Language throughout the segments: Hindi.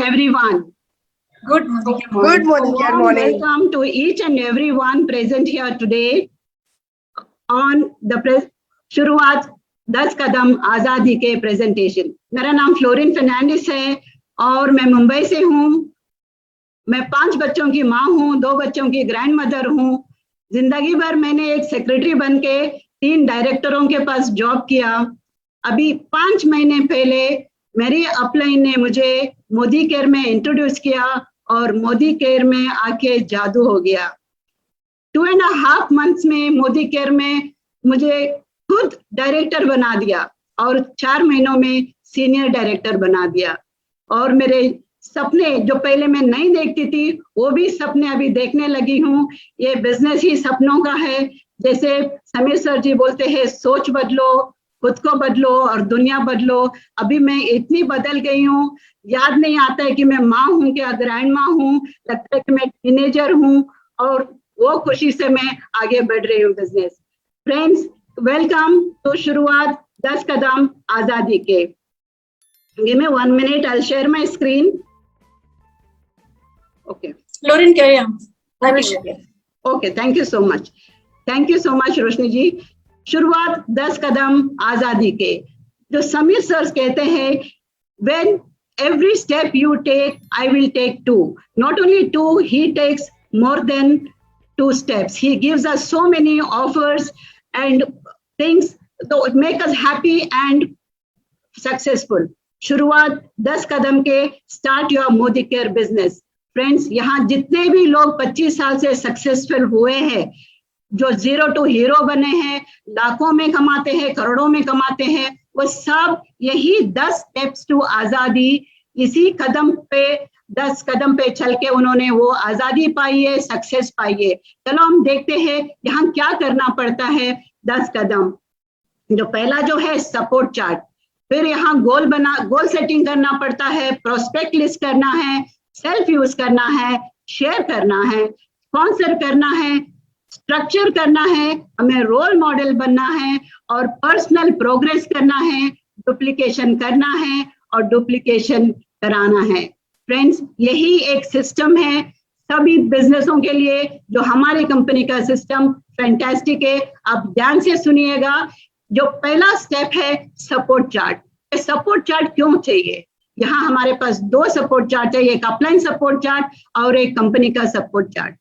everyone. Good morning. Good morning. Good Warm morning. welcome to each and everyone present here today on the शुरुआत 10 कदम आजादी के प्रेजेंटेशन। मेरा नाम फ्लोरिन फर्नांडिस है और मैं मुंबई से हूँ। मैं 5 बच्चों की माँ हूँ, 2 बच्चों की ग्रैंड मदर हूँ। जिंदगी भर मैंने एक सेक्रेटरी बन के 3 डायरेक्टरों के पास जॉब किया। अभी 5 महीने पहले मेरी अपलाइन ने मुझे मोदी केयर में इंट्रोड्यूस किया और मोदी केयर में आके जादू हो गया। 2.5 मंथ्स में मोदी केयर में मुझे खुद डायरेक्टर बना दिया और 4 महीनों में सीनियर डायरेक्टर बना दिया। और मेरे सपने जो पहले मैं नहीं देखती थी वो भी सपने अभी देखने लगी हूँ। ये बिजनेस ही सपनों का है। जैसे समीर सर जी बोलते हैं, सोच बदलो, खुद को बदलो और दुनिया बदलो। अभी मैं इतनी बदल गई हूँ, याद नहीं आता है कि मैं माँ हूँ क्या ग्रैंड माँ हूँ, लगता है कि मैं टीनेजर हूँ और वो खुशी से मैं आगे बढ़ रही हूँ बिजनेस। फ्रेंड्स, वेलकम टू शुरुआत 10 कदम आजादी के। Give me 1 minute, I'll share my screen. Okay. Lauren, carry on. I will share. Okay, thank you so much. Thank you so much, रोशनी जी। शुरुआत 10 कदम आजादी के। जो समीर सर कहते हैं, when every step you take, I will take 2. Not only 2, he takes more than 2 steps. He gives us so many offers and things that make us happy and successful. शुरुआत 10 कदम के, start your Modi care business. Friends, यहाँ जितने भी लोग 25 साल से सक्सेसफुल हुए हैं, जो 0 to हीरो बने हैं, लाखों में कमाते हैं, करोड़ों में कमाते हैं, वो सब यही 10 स्टेप्स टू आजादी, इसी कदम पे 10 कदम पे चल के उन्होंने वो आजादी पाई है, सक्सेस पाई है। चलो हम देखते हैं यहाँ क्या करना पड़ता है। 10 कदम जो पहला जो है सपोर्ट चार्ट, फिर यहाँ गोल सेटिंग करना पड़ता है, प्रोस्पेक्ट लिस्ट करना है, सेल्फ यूज करना है, शेयर करना है, स्पॉन्सर करना है, स्ट्रक्चर करना है, हमें रोल मॉडल बनना है और पर्सनल प्रोग्रेस करना है, डुप्लीकेशन करना है और डुप्लीकेशन कराना है। फ्रेंड्स, यही एक सिस्टम है सभी बिजनेसों के लिए। जो हमारी कंपनी का सिस्टम फैंटास्टिक है। आप ध्यान से सुनिएगा। जो पहला स्टेप है सपोर्ट चार्ट। सपोर्ट चार्ट क्यों चाहिए? यहाँ हमारे पास 2 सपोर्ट चार्ट है, एक अपलाइन सपोर्ट चार्ट और एक कंपनी का सपोर्ट चार्ट।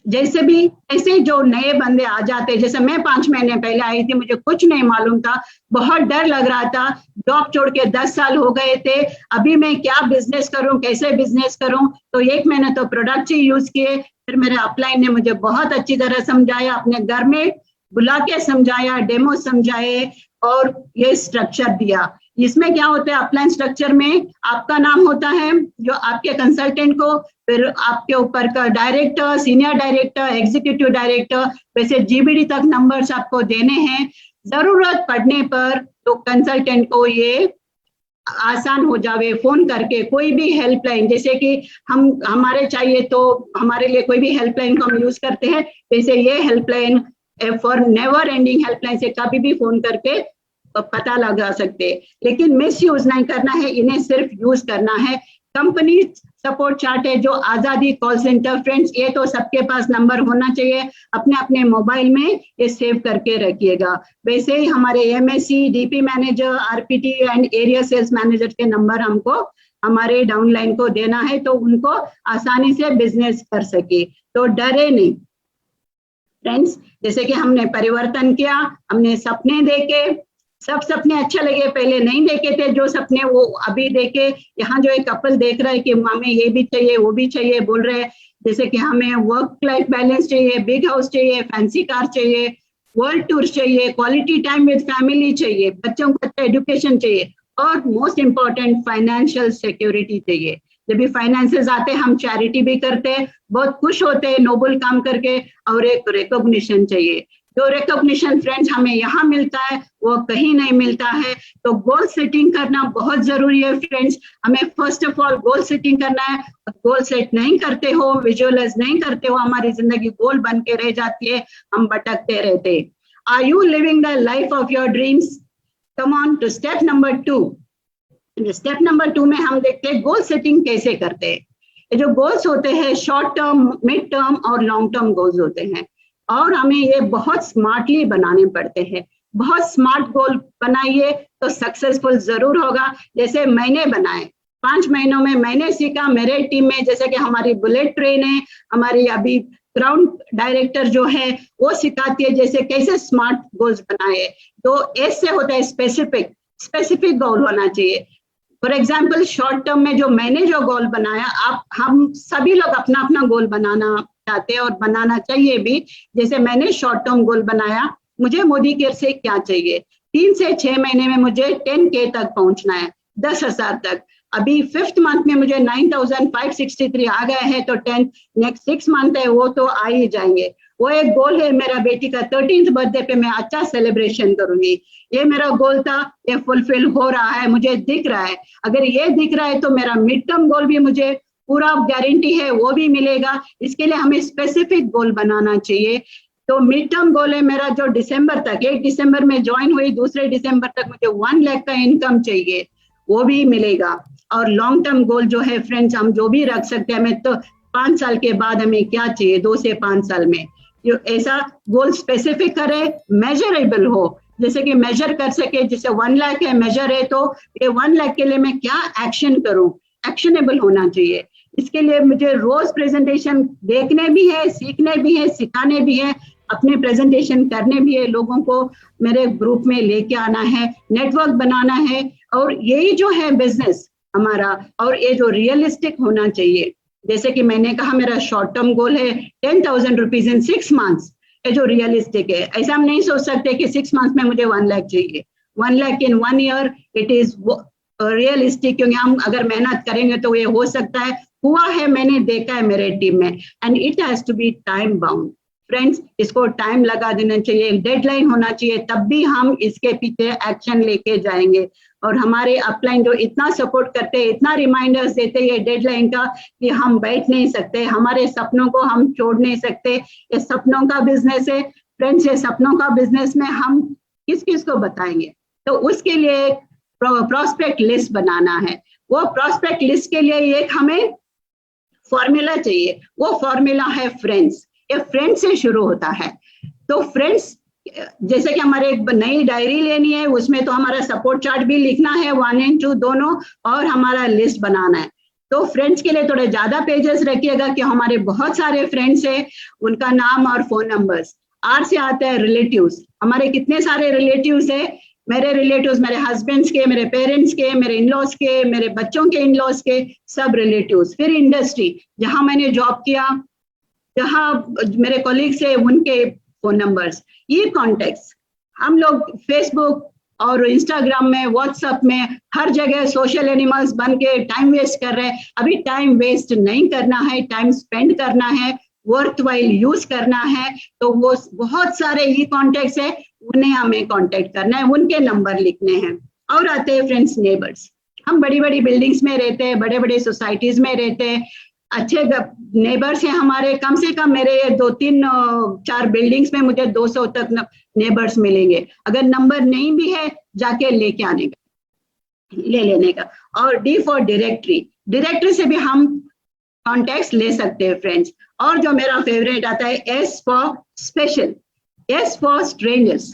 जैसे भी ऐसे जो नए बंदे आ जाते हैं, जैसे मैं 5 महीने पहले आई थी, मुझे कुछ नहीं मालूम था, बहुत डर लग रहा था, जॉब छोड़ के 10 साल हो गए थे, अभी मैं क्या बिजनेस करूं, कैसे बिजनेस करूं। तो 1 महीने तो प्रोडक्ट ही यूज किए, फिर मेरे अपलाइन ने मुझे बहुत अच्छी तरह समझाया, अपने घर में बुला के समझाया, डेमो समझाए और ये स्ट्रक्चर दिया। इसमें क्या होता है, अपलाइन स्ट्रक्चर में आपका नाम होता है, जो आपके कंसल्टेंट को, फिर आपके ऊपर का director, senior director, executive director, वैसे जीबीडी तक नंबर्स आपको देने हैं। जरूरत पड़ने पर तो कंसल्टेंट को ये आसान हो जावे, फोन करके कोई भी हेल्पलाइन, जैसे कि हमारे चाहिए तो हमारे लिए कोई भी हेल्पलाइन को हम यूज करते हैं, जैसे ये helpline for never ending helpline से कभी भी फोन करके पता लगा सकते हैं। लेकिन मिस यूज नहीं करना है, इन्हें सिर्फ यूज करना है। कंपनी सपोर्ट चार्ट है जो आजादी कॉल सेंटर। फ्रेंड्स, ये तो सबके पास नंबर होना चाहिए, अपने अपने मोबाइल में ये सेव करके रखिएगा। वैसे ही हमारे MSC, DP manager, RPT and area sales manager के नंबर हमको हमारे डाउनलाइन को देना है, तो उनको आसानी से बिजनेस कर सके, तो डरे नहीं। फ्रेंड्स, जैसे कि हमने परिवर्तन किया, हमने सपने देखे, सब सपने अच्छे लगे, पहले नहीं देखे थे जो सपने, वो अभी देखे। यहाँ जो एक कपल देख रहा है कि हमें ये भी चाहिए वो भी चाहिए, बोल रहे हैं जैसे कि हमें वर्क लाइफ बैलेंस चाहिए, बिग हाउस चाहिए, फैंसी कार चाहिए, वर्ल्ड टूर चाहिए, क्वालिटी टाइम विद फैमिली चाहिए, बच्चों को अच्छा एजुकेशन चाहिए और मोस्ट इम्पोर्टेंट फाइनेंशियल सिक्योरिटी चाहिए। जब भी फाइनेंसेस आते हैं, हम चैरिटी भी करते हैं, बहुत खुश होते हैं नोबल काम करके, और एक रिकॉग्निशन चाहिए। जो रिकॉग्निशन फ्रेंड्स हमें यहाँ मिलता है वो कहीं नहीं मिलता है। तो गोल सेटिंग करना बहुत जरूरी है फ्रेंड्स। हमें first of all goal setting करना है। गोल सेट नहीं करते हो, विजुअलाइज नहीं करते हो, हमारी जिंदगी गोल बन के रह जाती है, हम भटकते रहते। Are you living the life of your dreams? Come on to step number 2। Step number 2 में हम देखते हैं गोल सेटिंग कैसे करते हैं। ये जो गोल्स होते हैं शॉर्ट टर्म, मिड टर्म और लॉन्ग टर्म गोल्स होते हैं, और हमें ये बहुत स्मार्टली बनाने पड़ते हैं। बहुत स्मार्ट गोल बनाइए तो सक्सेसफुल जरूर होगा। जैसे मैंने बनाए, 5 महीनों में मैंने सीखा, मेरे टीम में जैसे कि हमारी बुलेट ट्रेन है, हमारी अभी ग्राउंड डायरेक्टर जो है वो सिखाती है जैसे कैसे स्मार्ट गोल्स बनाए। तो एस से होता है स्पेसिफिक गोल होना चाहिए। फॉर एग्जाम्पल शॉर्ट टर्म में जो मैंने जो गोल बनाया, हम सभी लोग अपना अपना गोल बनाना चाहते हैं और बनाना चाहिए भी। जैसे मैंने शॉर्ट टर्म गोल बनाया, मुझे मोदी केयर से क्या चाहिए, 3 से 6 महीने में मुझे 10K तक पहुंचना है, 10,000 तक। अभी 5th मंथ में मुझे 9,563 आ गए हैं, तो 10 नेक्स्ट 6 मंथ है वो तो आ ही जाएंगे। वो एक गोल है मेरा बेटी का 13th बर्थडे पे मैं अच्छा सेलिब्रेशन करूंगी। ये मेरा गोल था, ये फुलफिल हो रहा है, मुझे दिख रहा है। अगर ये दिख रहा है तो मेरा मिड टर्म गोल भी मुझे पूरा गारंटी है वो भी मिलेगा। इसके लिए हमें स्पेसिफिक गोल बनाना चाहिए। तो मिड टर्म गोल है मेरा जो दिसंबर तक, 1 दिसंबर में ज्वाइन हुई, 2 दिसंबर तक मुझे 1 लाख का इनकम चाहिए, वो भी मिलेगा। और लॉन्ग टर्म गोल जो है फ्रेंड्स, हम जो भी रख सकते हैं, हमें तो 5 साल के बाद हमें क्या चाहिए, 2 से 5 साल में जो ऐसा गोल स्पेसिफिक करे, मेजरेबल हो, जैसे कि मेजर कर सके। जैसे 1 लाख है, मेजर है, तो ये 1 लाख के लिए मैं क्या एक्शन करूं, एक्शनेबल होना चाहिए। इसके लिए मुझे रोज प्रेजेंटेशन देखने भी है, सीखने भी है, सिखाने भी है, अपने प्रेजेंटेशन करने भी है, लोगों को मेरे ग्रुप में लेके आना है, नेटवर्क बनाना है। और यही जो है बिजनेस हमारा, और ये जो रियलिस्टिक होना चाहिए। जैसे कि मैंने कहा मेरा शॉर्ट टर्म गोल है 10,000 रुपीज इन 6 मंथ्स, ये जो रियलिस्टिक है। ऐसा हम नहीं सोच सकते कि 6 मंथ्स में मुझे 1 लाख चाहिए, 1 लाख इन 1 ईयर, इट इज रियलिस्टिक। क्योंकि हम अगर मेहनत करेंगे तो ये हो सकता है, हुआ है, मैंने देखा है मेरे टीम में। And it has to be time bound friends, इसको टाइम लगा देना चाहिए, डेडलाइन होना चाहिए, तब भी हम इसके पीछे एक्शन लेके जाएंगे। और हमारे अपलाइन जो इतना सपोर्ट करते हैं, इतना रिमाइंडर्स देते हैं ये डेडलाइन का, कि हम बैठ नहीं सकते, हमारे सपनों को हम छोड़ नहीं सकते। ये सपनों का बिजनेस है फ्रेंड्स, ये सपनों का बिजनेस में हम किस किस को बताएंगे। तो उसके लिए प्रोस्पेक्ट लिस्ट बनाना है। वो प्रोस्पेक्ट लिस्ट के लिए एक हमें फॉर्मूला चाहिए, वो फॉर्मूला है फ्रेंड्स। ये फ्रेंड्स से शुरू होता है। तो फ्रेंड्स, जैसे कि हमारे एक नई डायरी लेनी है, उसमें तो हमारा सपोर्ट चार्ट भी लिखना है 1 और 2 दोनों, और हमारा लिस्ट बनाना है। तो फ्रेंड्स के लिए थोड़े ज्यादा पेजेस रखिएगा कि हमारे बहुत सारे फ्रेंड्स हैं, उनका नाम और फोन नंबर्स। आर से आता है रिलेटिव्स, हमारे कितने सारे रिलेटिव्स है, मेरे रिलेटिव्स, मेरे हस्बैंड्स के, मेरे पेरेंट्स के, मेरे इन-लॉज के, मेरे बच्चों के इन-लॉज के, सब रिलेटिव्स। फिर इंडस्ट्री, जहां मैंने जॉब किया, जहां मेरे कॉलीग्स है, उनके फोन नंबर्स। ये कॉन्टेक्ट्स हम लोग फेसबुक और इंस्टाग्राम में, व्हाट्सएप में, हर जगह सोशल एनिमल्स बन के टाइम वेस्ट कर रहे हैं। अभी टाइम वेस्ट नहीं करना है, टाइम स्पेंड करना है, वर्थ वाइल यूज करना है। तो वो बहुत सारे ये कॉन्टेक्ट्स है, उन्हें हमें कांटेक्ट करना है, उनके नंबर लिखने हैं। और आते हैं फ्रेंड्स नेबर्स, हम बड़ी बड़ी बिल्डिंग्स में रहते हैं, बड़े बड़े सोसाइटीज में रहते हैं, अच्छे नेबर्स हैं हमारे। कम से कम मेरे 2-3-4 बिल्डिंग्स में मुझे 200 तक नेबर्स मिलेंगे। अगर नंबर नहीं भी है, जाके लेके आने का, ले लेने का। और डी फॉर डायरेक्टरी, डायरेक्टरी से भी हम कॉन्टेक्ट्स ले सकते हैं फ्रेंड्स। और जो मेरा फेवरेट आता है S for special, S for strangers,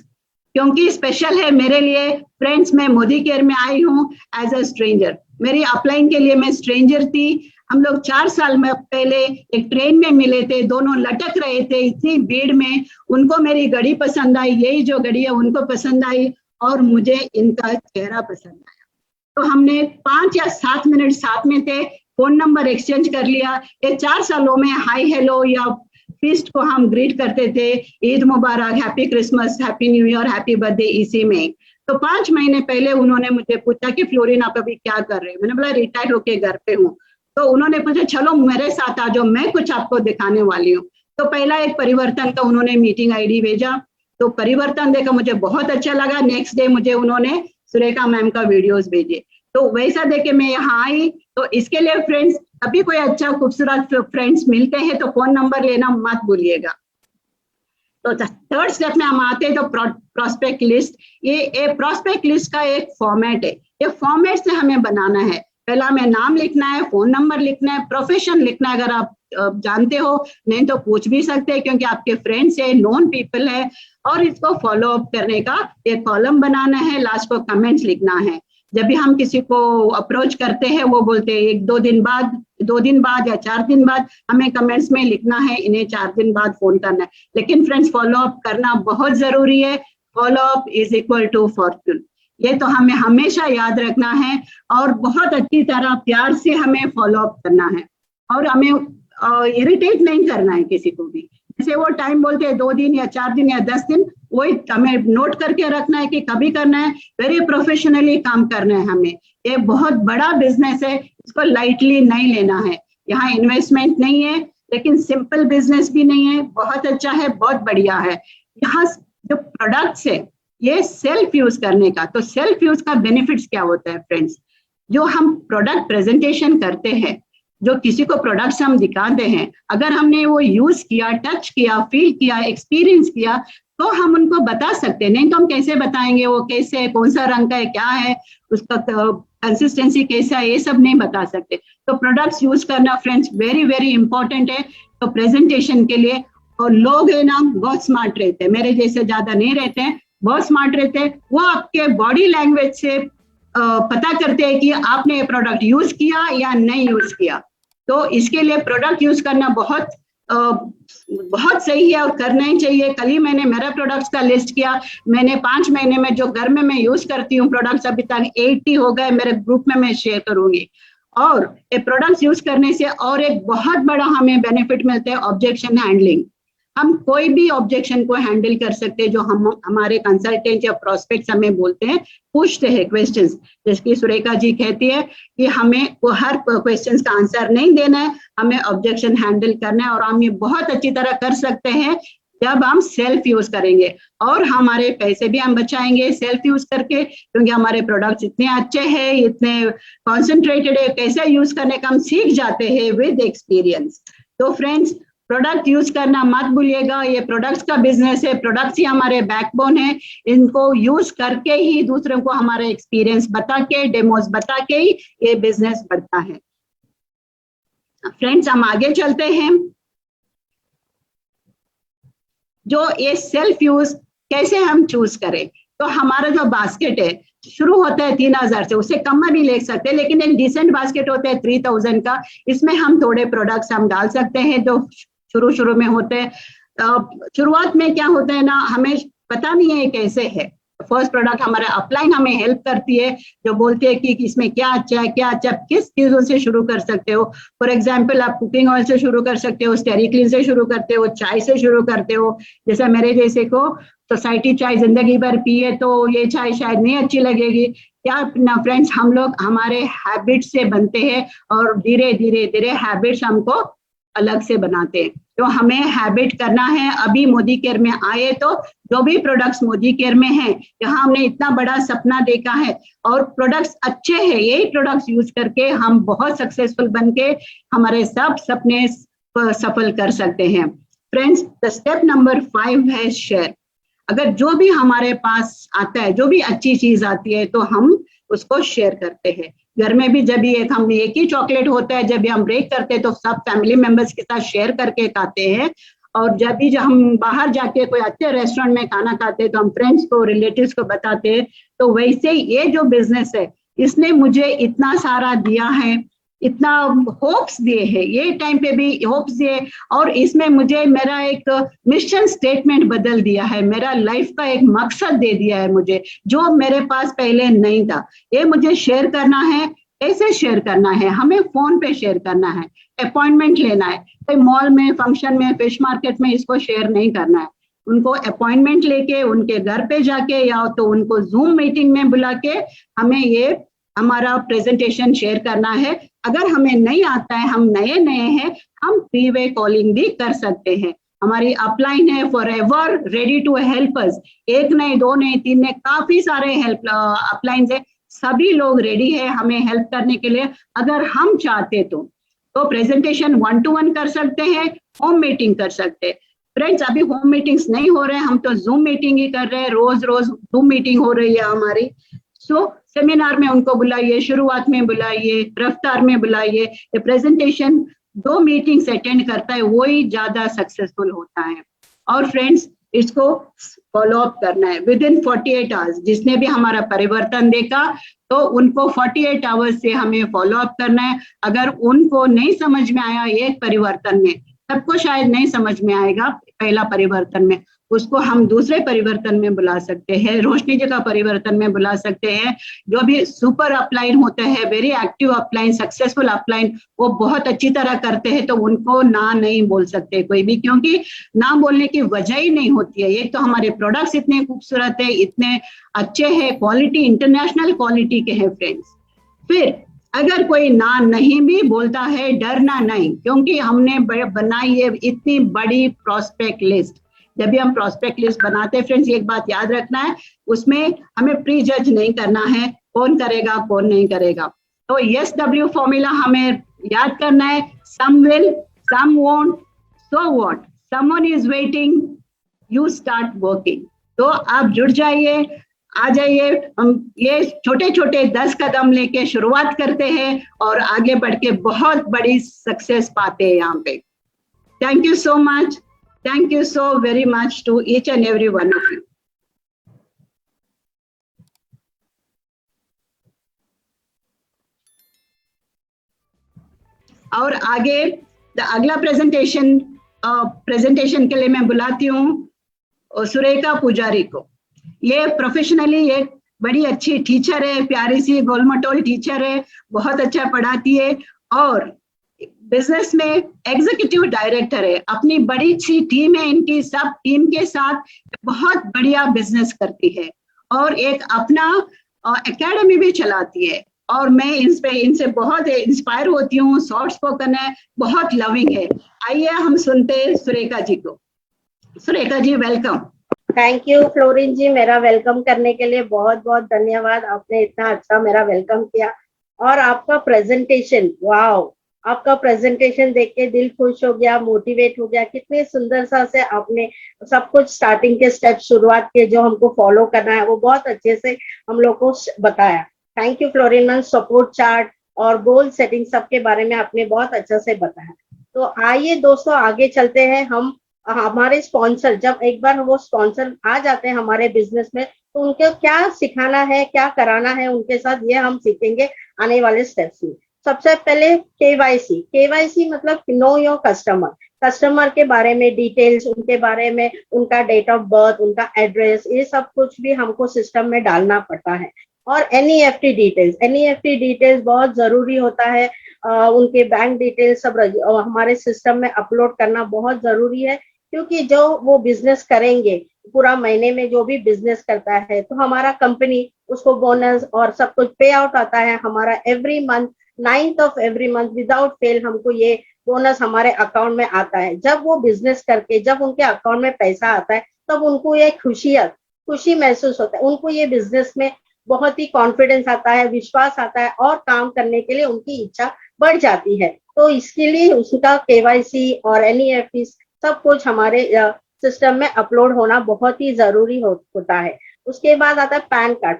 क्योंकि स्पेशल है मेरे लिए फ्रेंड्स। मैं मोदी केयर में आई हूँ एज अ स्ट्रेंजर, मेरी अपलाइन के लिए मैं स्ट्रेंजर थी। हम लोग 4 साल में पहले एक ट्रेन में मिले थे, दोनों लटक रहे थे इतनी भीड़ में। उनको मेरी गाड़ी पसंद आई, यही जो गाड़ी है उनको पसंद आई, और मुझे इनका चेहरा पसंद आया। तो हमने 5 या 7 मिनट साथ में थे, फोन नंबर एक्सचेंज कर लिया। ये 4 सालों में हाई हेलो या फीस्ट को हम ग्रीट करते थे, ईद मुबारक, happy Christmas, happy new year, happy birthday, इसी में। तो 5 महीने पहले उन्होंने मुझे पूछा कि फ्लोरिन आप अभी क्या कर रहे हैं। मैंने बोला रिटायर होके घर पे हूँ। तो उन्होंने पूछा चलो मेरे साथ आ जाओ, मैं कुछ आपको दिखाने वाली हूँ। तो पहला एक परिवर्तन का उन्होंने मीटिंग आईडी भेजा, तो परिवर्तन देखा मुझे बहुत अच्छा लगा। नेक्स्ट डे मुझे उन्होंने सुरेखा मैम का वीडियोस भेजे, तो वैसा देख के मैं यहाँ आई। तो इसके लिए फ्रेंड्स, अभी कोई अच्छा खूबसूरत फ्रेंड्स मिलते हैं तो फोन नंबर लेना मत भूलिएगा। तो थर्ड स्टेप में हम आते हैं तो प्रोस्पेक्ट लिस्ट। ये प्रोस्पेक्ट लिस्ट का एक फॉर्मेट है, ये फॉर्मेट से हमें बनाना है। पहला हमें नाम लिखना है, फोन नंबर लिखना है, प्रोफेशन लिखना है अगर आप जानते हो, नहीं तो पूछ भी सकते हैं क्योंकि आपके फ्रेंड्स है, नोन पीपल है, और इसको फॉलो अप करने का एक कॉलम बनाना है, लास्ट को कमेंट्स लिखना है। जब भी हम किसी को अप्रोच करते हैं वो बोलते हैं 1-2 दिन बाद, 2 दिन बाद या 4 दिन बाद हमें कमेंट्स में लिखना है, इन्हें 4 दिन बाद फोन करना है। लेकिन फ्रेंड्स फॉलो अप करना बहुत जरूरी है। Follow up is equal to fortune, ये तो हमें हमेशा याद रखना है और बहुत अच्छी तरह प्यार से हमें फॉलो अप करना है और हमें इरिटेट नहीं करना है किसी को भी। जैसे वो टाइम बोलते हैं 2 दिन या 4 दिन या 10 दिन, वही हमें नोट करके रखना है कि कभी करना है, वेरी प्रोफेशनली काम करना है हमें। ये बहुत बड़ा बिजनेस है, इसको लाइटली नहीं लेना है। यहाँ इन्वेस्टमेंट नहीं है, लेकिन सिंपल बिजनेस भी नहीं है, बहुत अच्छा है, बहुत बढ़िया है। यहाँ जो प्रोडक्ट्स है ये सेल्फ यूज करने का, तो सेल्फ यूज का बेनिफिट्स क्या होता है फ्रेंड्स? जो हम प्रोडक्ट प्रेजेंटेशन करते हैं, जो किसी को प्रोडक्ट्स हम दिखाते हैं, अगर हमने वो यूज किया, टच किया, फील किया, एक्सपीरियंस किया, तो हम उनको बता सकते हैं। नहीं तो हम कैसे बताएंगे वो कैसे है, कौन सा रंग का है, क्या है, उसका कंसिस्टेंसी कैसा है, ये सब नहीं बता सकते। तो प्रोडक्ट्स यूज करना फ्रेंड्स वेरी वेरी इंपॉर्टेंट है तो प्रेजेंटेशन के लिए। और लोग है ना बहुत स्मार्ट रहते हैं, मेरे जैसे ज्यादा नहीं रहते हैं, बहुत स्मार्ट रहते हैं। वो आपके बॉडी लैंग्वेज से पता करते हैं कि आपने ये प्रोडक्ट यूज किया या नहीं यूज किया। तो इसके लिए प्रोडक्ट यूज करना बहुत सही है और करना ही चाहिए। कल ही मैंने मेरा प्रोडक्ट्स का लिस्ट किया, मैंने 5 महीने में जो घर में मैं यूज करती हूँ प्रोडक्ट्स अभी तक 80 हो गए, मेरे ग्रुप में मैं शेयर करूंगी। और ये प्रोडक्ट्स यूज करने से और एक बहुत बड़ा हमें बेनिफिट मिलता है, ऑब्जेक्शन हैंडलिंग। हम कोई भी ऑब्जेक्शन को हैंडल कर सकते हैं जो हम हमारे कंसल्टेंट या प्रोस्पेक्ट्स हमें बोलते हैं, पूछते हैं क्वेश्चंस। जैसे कि सुरेखा जी कहती है कि हमें वो हर क्वेश्चंस का आंसर नहीं देना है, हमें ऑब्जेक्शन हैंडल करना है, और हम ये बहुत अच्छी तरह कर सकते हैं जब हम सेल्फ यूज करेंगे। और हमारे पैसे भी हम बचाएंगे सेल्फ यूज करके, क्योंकि हमारे प्रोडक्ट्स इतने अच्छे हैं, इतने कॉन्सेंट्रेटेड है, कैसे यूज करने का हम सीख जाते हैं विद एक्सपीरियंस। तो फ्रेंड्स प्रोडक्ट यूज करना मत भूलिएगा, ये प्रोडक्ट्स का बिजनेस है, प्रोडक्ट्स ही हमारे बैकबोन है, इनको यूज करके ही दूसरों को हमारा एक्सपीरियंस बता के, डेमोस बता के ही ये बिजनेस बढ़ता है। फ्रेंड्स हम आगे चलते हैं। जो ये सेल्फ यूज कैसे हम चूज करें, तो हमारा जो बास्केट है शुरू होता है 3000 से, उससे कम में भी ले सकते हैं, लेकिन एक डिसेंट बास्केट होता है 3000 का। इसमें हम थोड़े प्रोडक्ट्स हम डाल सकते हैं जो शुरू में होते हैं। शुरुआत में क्या होता है ना, हमें पता नहीं है कैसे है। फर्स्ट प्रोडक्ट हमारा अपलाइन हमें हेल्प करती है, जो बोलती है कि इसमें क्या अच्छा है, क्या अच्छा, किस चीजों से शुरू कर सकते हो। फॉर एग्जांपल आप कुकिंग ऑयल से शुरू कर सकते हो, स्टेरिक्लीन से शुरू करते हो, चाय से शुरू करते हो। जैसे मेरे जैसे को सोसाइटी चाय जिंदगी भर पिए तो ये चाय शायद नहीं अच्छी लगेगी। क्या ना फ्रेंड्स, हम लोग हमारे हैबिट से बनते हैं और धीरे धीरे हैबिट्स हमको अलग से बनाते हैं। तो हमें हैबिट करना है। अभी मोदी केयर में आए तो जो भी प्रोडक्ट्स मोदी केयर में हैं, यहाँ हमने इतना बड़ा सपना देखा है और प्रोडक्ट्स अच्छे हैं, यही प्रोडक्ट्स यूज करके हम बहुत सक्सेसफुल बन के हमारे सब सपने सफल कर सकते हैं। फ्रेंड्स द स्टेप नंबर 5 है शेयर। अगर जो भी हमारे पास आता है, जो भी अच्छी चीज आती है, तो हम उसको शेयर करते हैं। घर में भी जब भी हम एक ही चॉकलेट होता है, जब भी हम ब्रेक करते हैं तो सब फैमिली मेंबर्स के साथ शेयर करके खाते हैं। और जब भी हम बाहर जाके कोई अच्छे रेस्टोरेंट में खाना खाते हैं तो हम फ्रेंड्स को, रिलेटिव्स को बताते हैं। तो वैसे ये जो बिजनेस है, इसने मुझे इतना सारा दिया है, इतना होप्स दिए हैं, ये टाइम पे भी होप्स दिए, और इसमें मुझे मेरा एक मिशन स्टेटमेंट बदल दिया है, मेरा लाइफ का एक मकसद दे दिया है मुझे, जो मेरे पास पहले नहीं था। ये मुझे शेयर करना है। कैसे शेयर करना है? हमें फोन पे शेयर करना है, अपॉइंटमेंट लेना है। कोई मॉल में, फंक्शन में, फिश मार्केट में इसको शेयर नहीं करना है। उनको अपॉइंटमेंट लेके, उनके घर पे जाके, या तो उनको जूम मीटिंग में बुला के हमें ये हमारा प्रेजेंटेशन शेयर करना है। अगर हमें नहीं आता है, हम नए हैं, हम 3-वे कॉलिंग भी कर सकते हैं। हमारी अपलाइन है forever ready to help us. 1 नहीं, 2 नहीं, 3 नहीं, काफी सारे हेल्प अपलाइन है, सभी लोग रेडी है हमें हेल्प करने के लिए अगर हम चाहते तो प्रेजेंटेशन 1-to-1 कर सकते हैं, होम मीटिंग कर सकते हैं। फ्रेंड्स अभी होम मीटिंग्स नहीं हो रहे हैं, हम तो जूम मीटिंग ही कर रहे हैं, रोज रोज जूम मीटिंग हो रही है हमारी। सो सेमिनार में उनको बुलाइए, शुरुआत में बुलाइए, रफ्तार में बुलाइए। ये प्रेजेंटेशन 2 मीटिंग्स अटेंड करता है वही ज्यादा सक्सेसफुल होता है। और फ्रेंड्स इसको फॉलो अप करना है विद इन 48 आवर्स। जिसने भी हमारा परिवर्तन देखा तो उनको 48 आवर्स से हमें फॉलो अप करना है। अगर उनको नहीं समझ में आया एक परिवर्तन में, सबको शायद नहीं समझ में आएगा पहला परिवर्तन में, उसको हम दूसरे परिवर्तन में बुला सकते हैं, रोशनी जी का परिवर्तन में बुला सकते हैं। जो भी सुपर अपलाइन होते हैं, very active upline, successful upline, वो बहुत अच्छी तरह करते हैं, तो उनको ना नहीं बोल सकते कोई भी, क्योंकि ना बोलने की वजह ही नहीं होती है। एक तो हमारे प्रोडक्ट्स इतने खूबसूरत है, इतने अच्छे हैं, क्वालिटी इंटरनेशनल क्वालिटी के हैं फ्रेंड्स। फिर अगर कोई ना नहीं भी बोलता है, डरना नहीं, क्योंकि हमने बनाई है इतनी बड़ी प्रोस्पेक्ट लिस्ट। जब भी हम प्रोस्पेक्ट लिस्ट बनाते हैं फ्रेंड्स, एक बात याद रखना है, उसमें हमें प्री जज नहीं करना है कौन करेगा कौन नहीं करेगा। तो यस डब्ल्यू फॉर्मूला हमें याद करना है, some will, some won't, so what, someone is waiting, you start working. तो आप जुड़ जाइए, आ जाइए। हम ये छोटे छोटे 10 कदम लेके शुरुआत करते हैं और आगे बढ़ के बहुत बड़ी सक्सेस पाते हैं यहाँ पे। Thank you so much, thank you so very much to each and every one of you. और आगे अगला प्रेजेंटेशन के लिए मैं बुलाती हूँ सुरेखा पुजारी को। ये प्रोफेशनली एक बड़ी अच्छी टीचर है, प्यारी सी गोलमटोल टीचर है, बहुत अच्छा पढ़ाती है और बिजनेस में एग्जीक्यूटिव डायरेक्टर है। अपनी बड़ी सी टीम है इनकी, सब टीम के साथ बहुत बढ़िया बिजनेस करती है और एक अपना एकेडमी भी चलाती है। और मैं इनसे बहुत इंस्पायर होती हूँ, सॉफ्ट स्पोकन है, बहुत लविंग है। आइए हम सुनते हैं सुरेखा जी को। Surekha ji welcome. Thank you fluorine जी, मेरा वेलकम करने के लिए बहुत बहुत धन्यवाद। आपने इतना अच्छा मेरा वेलकम किया और आपका प्रेजेंटेशन, वाओ, आपका प्रेजेंटेशन देख के दिल खुश हो गया, मोटिवेट हो गया। कितने सुंदर सा से आपने सब कुछ स्टार्टिंग के स्टेप शुरुआत के जो हमको फॉलो करना है वो बहुत अच्छे से हम लोग को बताया। Thank you fluorine ma'am. Support chart और गोल सेटिंग सबके बारे में आपने बहुत अच्छा से बताया। तो आइए दोस्तों आगे चलते हैं। हम हमारे स्पॉन्सर, जब एक बार वो स्पॉन्सर आ जाते हैं हमारे बिजनेस में, तो उनको क्या सिखाना है, क्या कराना है उनके साथ, ये हम सीखेंगे आने वाले स्टेप्स में। सबसे पहले केवाईसी मतलब नो योर कस्टमर। कस्टमर के बारे में डिटेल्स, उनके बारे में उनका डेट ऑफ बर्थ, उनका एड्रेस, ये सब कुछ भी हमको सिस्टम में डालना पड़ता है। और एनईएफटी डिटेल्स बहुत जरूरी होता है। उनके बैंक डिटेल्स सब हमारे सिस्टम में अपलोड करना बहुत जरूरी है, क्योंकि जो वो बिजनेस करेंगे पूरा महीने में, जो भी बिजनेस करता है तो हमारा कंपनी उसको बोनस और सब कुछ पे आउट आता है हमारा every month, 9th of every month without fail हमको ये बोनस हमारे अकाउंट में आता है। जब वो बिजनेस करके जब उनके अकाउंट में पैसा आता है तब उनको ये खुशी महसूस होता है, उनको ये बिजनेस में बहुत ही कॉन्फिडेंस आता है, विश्वास आता है और काम करने के लिए उनकी इच्छा बढ़ जाती है। तो इसके लिए उसका केवाईसी और एनईएफटी सब कुछ हमारे सिस्टम में अपलोड होना बहुत ही जरूरी होता है। उसके बाद आता है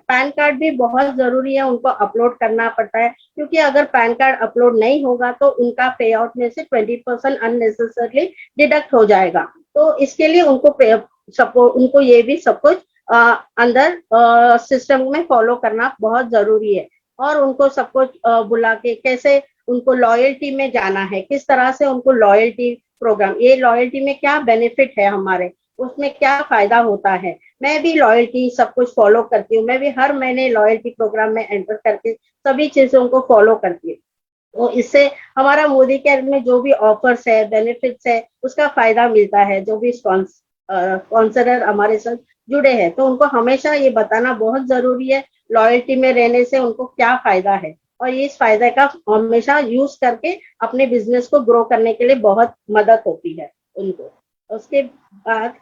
पैन कार्ड भी बहुत जरूरी है, उनको अपलोड करना पड़ता है, क्योंकि अगर पैन कार्ड अपलोड नहीं होगा तो उनका पे आउट में से 20% अननेसेसरली डिडक्ट हो जाएगा। तो इसके लिए उनको ये भी सब कुछ अंदर सिस्टम में फॉलो करना बहुत जरूरी है। और उनको सब कुछ बुला के कैसे उनको लॉयल्टी में जाना है, किस तरह से उनको लॉयल्टी प्रोग्राम, ये लॉयल्टी में क्या बेनिफिट है हमारे, उसमें क्या फायदा होता है। मैं भी लॉयल्टी सब कुछ फॉलो करती हूँ, मैं भी हर महीने लॉयल्टी प्रोग्राम में एंटर करके सभी चीजों को फॉलो करती हूँ। तो इससे हमारा मोदी केयर में जो भी ऑफर्स है, बेनिफिट्स है, उसका फायदा मिलता है। जो भी स्पॉन्सरर हमारे साथ जुड़े हैं तो उनको हमेशा ये बताना बहुत जरूरी है लॉयल्टी में रहने से उनको क्या फायदा है, और इस फायदे का हमेशा यूज करके अपने बिजनेस को ग्रो करने के लिए बहुत मदद होती है उनको। उसके बाद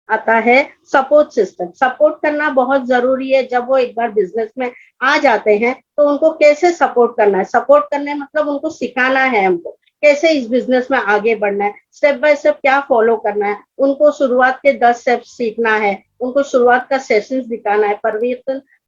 आता है सपोर्ट सिस्टम। सपोर्ट करना बहुत जरूरी है। जब वो एक बार बिजनेस में आ जाते हैं तो उनको कैसे सपोर्ट करना है, सपोर्ट करने मतलब उनको सिखाना है हमको कैसे इस बिजनेस में आगे बढ़ना है, स्टेप बाय स्टेप क्या फॉलो करना है, उनको शुरुआत के 10 स्टेप्स सीखना है, उनको शुरुआत का सेशंस दिखाना है,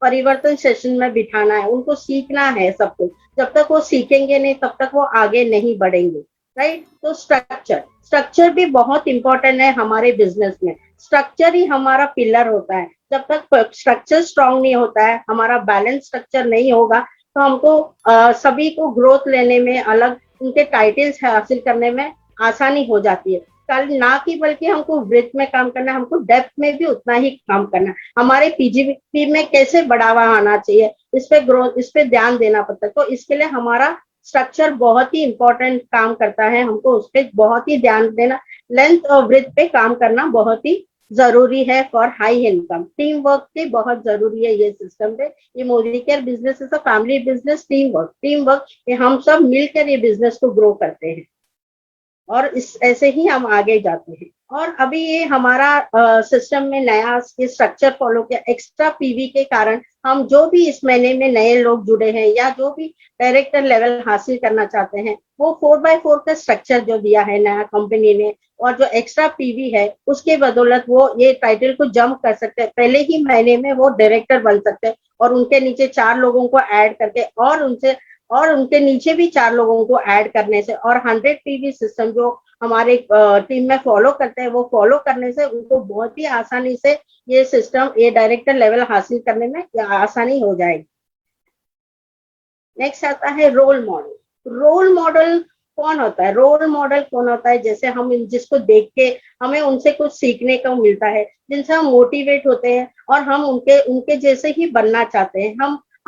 परिवर्तन सेशन में बिठाना है, उनको सीखना है सब कुछ। जब तक वो सीखेंगे नहीं तब तक वो आगे नहीं बढ़ेंगे, राइट। तो स्ट्रक्चर भी बहुत इंपॉर्टेंट है हमारे बिजनेस में। स्ट्रक्चर ही हमारा पिलर होता है। जब तक स्ट्रक्चर स्ट्रांग नहीं होता है, हमारा बैलेंस स्ट्रक्चर नहीं होगा, तो हमको सभी को ग्रोथ लेने में, अलग उनके टाइटल्स हासिल करने में आसानी हो जाती है। कल ना कि बल्कि हमको ब्रेथ में काम करना है, हमको डेप्थ में भी उतना ही काम करना है। हमारे पीजीपी में कैसे बढ़ावा आना चाहिए, इस पे ग्रोथ, इस पे ध्यान देना पड़ता है। तो इसके लिए हमारा स्ट्रक्चर बहुत ही इंपॉर्टेंट काम करता है, हमको उस पर बहुत ही ध्यान देना, लेंथ और ब्रेथ पे काम करना बहुत ही जरूरी है for high income. Team work की बहुत जरूरी है ये सिस्टम पे। ये Modi care business is a family business. Team work ये हम सब मिलकर ये बिजनेस को ग्रो करते हैं और इस ऐसे ही हम आगे जाते हैं। और अभी ये हमारा सिस्टम में नया ये स्ट्रक्चर फॉलो किया, एक्स्ट्रा पीवी के कारण हम जो भी इस महीने में नए लोग जुड़े हैं या जो भी डायरेक्टर लेवल हासिल करना चाहते हैं, वो 4x4 का स्ट्रक्चर जो दिया है नया कंपनी ने, और जो एक्स्ट्रा पीवी है उसके बदौलत वो ये टाइटल को जंप कर सकते हैं। पहले ही महीने में वो डायरेक्टर बन सकते हैं और उनके नीचे 4 लोगों को ऐड करके और उनके नीचे भी 4 लोगों को ऐड करने से, और 100 पीवी सिस्टम जो हमारे टीम में फॉलो करते हैं, वो फॉलो करने से उनको बहुत ही आसानी से ये सिस्टम, ये डायरेक्टर लेवल हासिल करने में आसानी हो जाएगी। नेक्स्ट आता है रोल मॉडल। रोल मॉडल कौन होता है? रोल मॉडल कौन होता है? जैसे हम जिसको देख के हमें उनसे कुछ सीखने को मिलता है, जिनसे हम मोटिवेट होते हैं और हम उनके जैसे ही बनना चाहते हैं।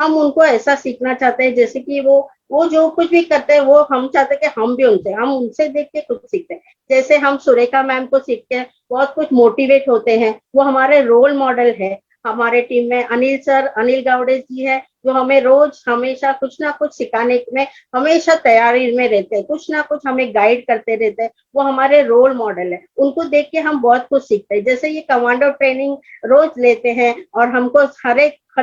हम उनको ऐसा सीखना चाहते हैं जैसे कि वो जो कुछ भी करते हैं वो हम चाहते हैं कि हम उनसे देख के कुछ सीखते हैं। जैसे हम सुरेखा मैम को सीख के बहुत कुछ मोटिवेट होते हैं, वो हमारे रोल मॉडल है। हमारे टीम में अनिल गावड़े जी है, जो हमें रोज हमेशा कुछ ना कुछ सिखाने में हमेशा तैयारी में रहते हैं, कुछ ना कुछ हमें गाइड करते रहते हैं। वो हमारे रोल मॉडल है, उनको देख के हम बहुत कुछ सीखते हैं। जैसे ये कमांडो ट्रेनिंग रोज लेते हैं और हमको हर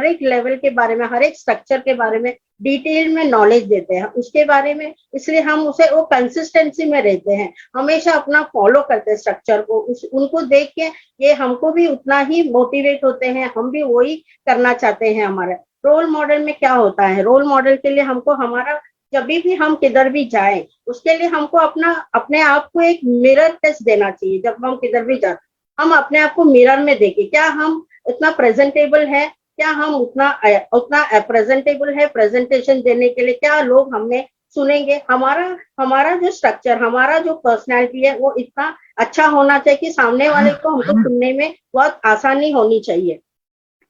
एक लेवल के बारे में, हर एक स्ट्रक्चर के बारे में डिटेल में नॉलेज देते हैं उसके बारे में। इसलिए हम उसे वो कंसिस्टेंसी में रहते हैं, हमेशा अपना फॉलो करते हैं स्ट्रक्चर को। उनको देख के ये हमको भी उतना ही मोटिवेट होते हैं, हम भी वही करना चाहते हैं। हमारे रोल मॉडल में क्या होता है? रोल मॉडल के लिए हमको हमारा जब भी हम किधर भी जाएं, उसके लिए हमको अपने आप को एक मिरर टेस्ट देना चाहिए। जब हम किधर भी जाते, हम अपने आप को मिरर में देखें, क्या हम इतना प्रेजेंटेबल है, क्या हम उतना प्रेजेंटेबल है प्रेजेंटेशन देने के लिए, क्या लोग हमें सुनेंगे। हमारा जो स्ट्रक्चर, हमारा जो पर्सनैलिटी है वो इतना अच्छा होना चाहिए कि सामने वाले को हमको सुनने में बहुत आसानी होनी चाहिए।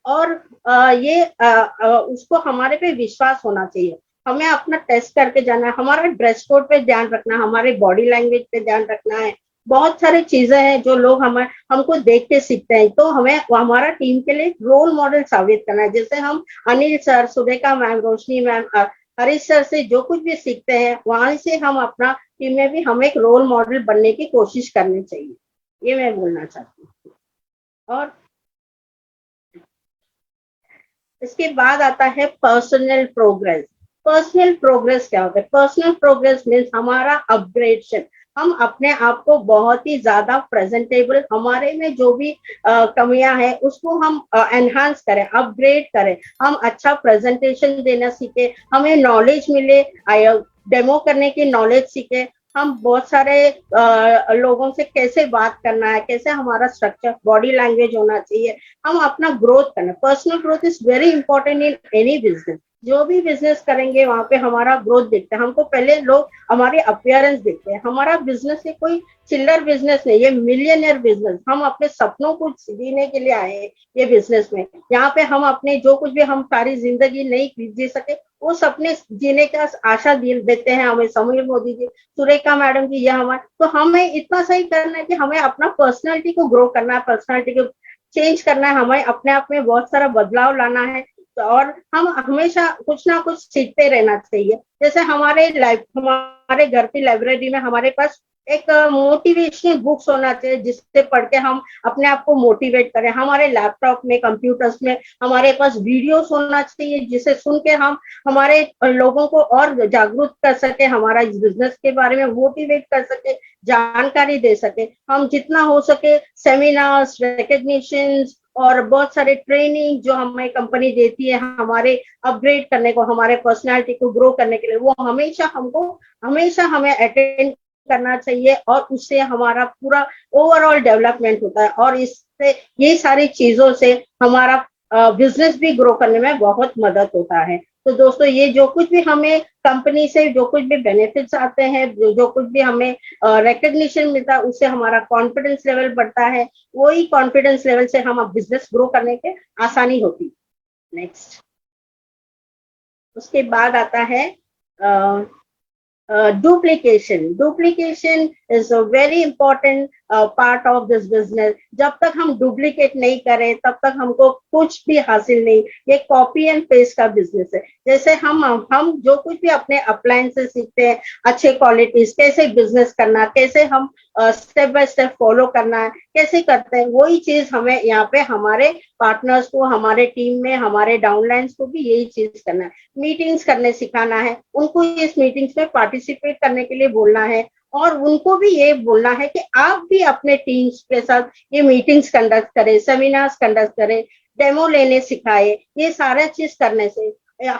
और उसको हमारे पे विश्वास होना चाहिए। हमें अपना टेस्ट करके जाना है, हमारा ड्रेस कोड पे ध्यान रखना है, हमारे बॉडी लैंग्वेज पे ध्यान रखना है। बहुत सारी चीजें हैं जो लोग हमको देख के सीखते हैं। तो हमें हमारा टीम के लिए रोल मॉडल साबित करना है। जैसे हम अनिल सर, सुरेखा मैम, रोशनी मैम, हरीश सर से जो कुछ भी सीखते हैं, वहां से हम अपना टीम में भी हम एक रोल मॉडल बनने की कोशिश करनी चाहिए। ये मैं बोलना चाहती हूँ। और इसके बाद आता है पर्सनल प्रोग्रेस। पर्सनल प्रोग्रेस क्या होता है? पर्सनल प्रोग्रेस मीन्स हमारा अपग्रेडेशन। हम अपने आप को बहुत ही ज्यादा प्रेजेंटेबल, हमारे में जो भी कमियां हैं उसको हम एनहांस करें, अपग्रेड करें। हम अच्छा प्रेजेंटेशन देना सीखे, हमें नॉलेज मिले, डेमो करने की नॉलेज सीखे। हम बहुत सारे लोगों से कैसे बात करना है, कैसे हमारा स्ट्रक्चर, बॉडी लैंग्वेज होना चाहिए। हम अपना ग्रोथ करना, personal growth is very important in any business. जो भी बिजनेस करेंगे वहां पे हमारा ग्रोथ देखते हैं। हमको पहले लोग हमारे अपीयरेंस देखते हैं। हमारा बिजनेस ये कोई चिल्लर बिजनेस नहीं, ये मिलियनियर बिजनेस। हम अपने सपनों को जीने के लिए आए हैं ये बिजनेस में। यहाँ पे हम अपने जो कुछ भी हम सारी जिंदगी नहीं जी सके, वो सपने जीने का आशा देते हैं हमें समीर मोदी जी, सुरेखा मैडम जी। यह हमारे, तो हमें इतना सही करना है कि हमें अपना पर्सनैलिटी को ग्रो करना है, पर्सनैलिटी को चेंज करना है, हमें अपने आप में बहुत सारा बदलाव लाना है। और हम हमेशा कुछ ना कुछ सीखते रहना चाहिए। जैसे हमारे घर की लाइब्रेरी में हमारे पास एक मोटिवेशनल बुक्स होना चाहिए जिससे पढ़ के हम अपने आप को मोटिवेट करें। हमारे लैपटॉप में, कंप्यूटर्स में हमारे पास वीडियोस होना चाहिए जिसे सुन के हम हमारे लोगों को और जागरूक कर सके, हमारा इस बिजनेस के बारे में मोटिवेट कर सके, जानकारी दे सके। हम जितना हो सके सेमिनार्स, रिकग्निशन और बहुत सारे ट्रेनिंग जो हमें कंपनी देती है हमारे अपग्रेड करने को, हमारे पर्सनालिटी को ग्रो करने के लिए, वो हमेशा हमें अटेंड करना चाहिए और उससे हमारा पूरा ओवरऑल डेवलपमेंट होता है और इससे ये सारी चीजों से हमारा बिजनेस भी ग्रो करने में बहुत मदद होता है। तो दोस्तों, ये जो कुछ भी हमें कंपनी से जो कुछ भी बेनिफिट्स आते हैं, जो कुछ भी हमें रिकग्निशन मिलता है, उससे हमारा कॉन्फिडेंस लेवल बढ़ता है। वही कॉन्फिडेंस लेवल से हम बिजनेस ग्रो करने के आसानी होती है। नेक्स्ट, उसके बाद आता है duplication is a very important part of this business. जब तक हम डुप्लीकेट नहीं करें तब तक हमको कुछ भी हासिल नहीं। ये कॉपी एंड पेस्ट का बिजनेस है। जैसे हम जो कुछ भी अपने अपलाइन से सीखते हैं, अच्छे क्वालिटीज, कैसे बिजनेस करना, कैसे हम स्टेप बाय स्टेप फॉलो करना है, कैसे करते हैं, वही चीज हमें यहाँ पे हमारे पार्टनर्स को, हमारे टीम में, हमारे डाउनलाइंस को भी यही चीज करना है। मीटिंग्स करने सिखाना है, उनको इस मीटिंग्स में पार्टिसिपेट करने के लिए बोलना है और उनको भी ये बोलना है कि आप भी अपने टीम्स के साथ ये मीटिंग्स कंडक्ट करें, सेमिनार्स कंडक्ट करें, डेमो लेने सिखाए। ये सारा चीज करने से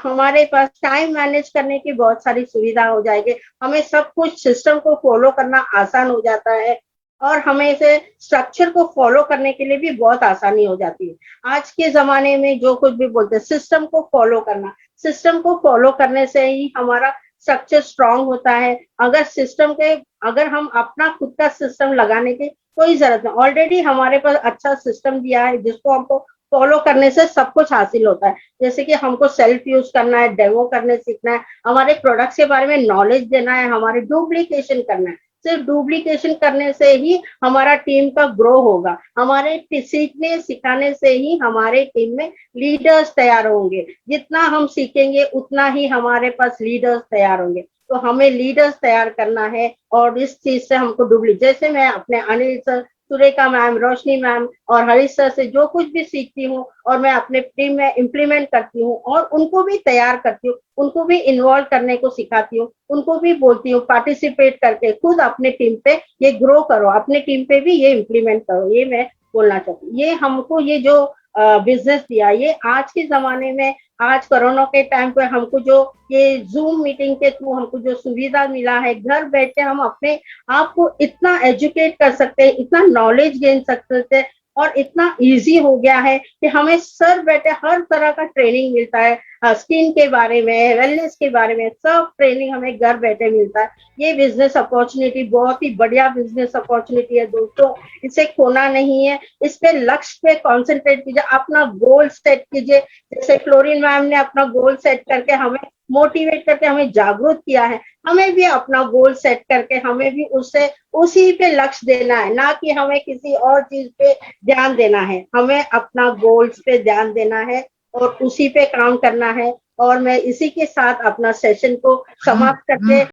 हमारे पास टाइम मैनेज करने की बहुत सारी सुविधा हो जाएगी। हमें सब कुछ सिस्टम को फॉलो करना आसान हो जाता है और हमें इसे स्ट्रक्चर को फॉलो करने के लिए भी बहुत आसानी हो जाती है। आज के जमाने में जो कुछ भी बोलते हैं सिस्टम को फॉलो करना, सिस्टम को फॉलो करने से ही हमारा स्ट्रक्चर स्ट्रांग होता है। अगर हम अपना खुद का सिस्टम लगाने की कोई जरूरत नहीं, ऑलरेडी हमारे पास अच्छा सिस्टम दिया है जिसको हमको फॉलो करने से सब कुछ हासिल होता है। जैसे कि हमको सेल्फ यूज करना है, डेमो करने सीखना है, हमारे प्रोडक्ट्स के बारे में नॉलेज देना है, हमारे डुप्लीकेशन करना है। सिर्फ डुप्लीकेशन करने से ही हमारा टीम का ग्रो होगा। हमारे सीखने सिखाने से ही हमारे टीम में लीडर्स तैयार होंगे। जितना हम सीखेंगे उतना ही हमारे पास लीडर्स तैयार होंगे। तो हमें लीडर्स तैयार करना है और इस चीज से हमको जैसे मैं अपने अनिल सर, सुरेखा मैम, रोशनी मैम और हरीश सर से जो कुछ भी सीखती हूँ और मैं अपने टीम में इम्प्लीमेंट करती हूँ और उनको भी तैयार करती हूँ, उनको भी इन्वॉल्व करने को सिखाती हूँ, उनको भी बोलती हूँ पार्टिसिपेट करके खुद अपने टीम पे ये ग्रो करो, अपने टीम पे भी ये इम्प्लीमेंट करो। ये मैं बोलना चाहती हूँ। ये हमको ये जो बिजनेस दिया, ये आज के जमाने में, आज कोरोना के टाइम पे हमको जो ये जूम मीटिंग के थ्रू हमको जो सुविधा मिला है, घर बैठे हम अपने आप को इतना एजुकेट कर सकते हैं, इतना नॉलेज गेन सकते हैं और इतना इजी हो गया है कि हमें सर बैठे हर तरह का ट्रेनिंग मिलता है। स्किन के बारे में, वेलनेस के बारे में, सब ट्रेनिंग हमें घर बैठे मिलता है। ये बिजनेस अपॉर्चुनिटी बहुत ही बढ़िया बिजनेस अपॉर्चुनिटी है दोस्तों, इसे खोना नहीं है। इस पे लक्ष्य पे कॉन्सेंट्रेट कीजिए, अपना गोल सेट कीजिए। जैसे फ्लोरिन मैम ने अपना गोल सेट करके हमें मोटिवेट करके हमें जागरूक किया है, हमें भी अपना गोल सेट करके हमें भी उसी पे लक्ष्य देना है, ना कि हमें किसी और चीज पे ध्यान देना है। हमें अपना गोल्स पे ध्यान देना है और उसी पे काम करना है। और मैं इसी के साथ अपना सेशन को समाप्त करके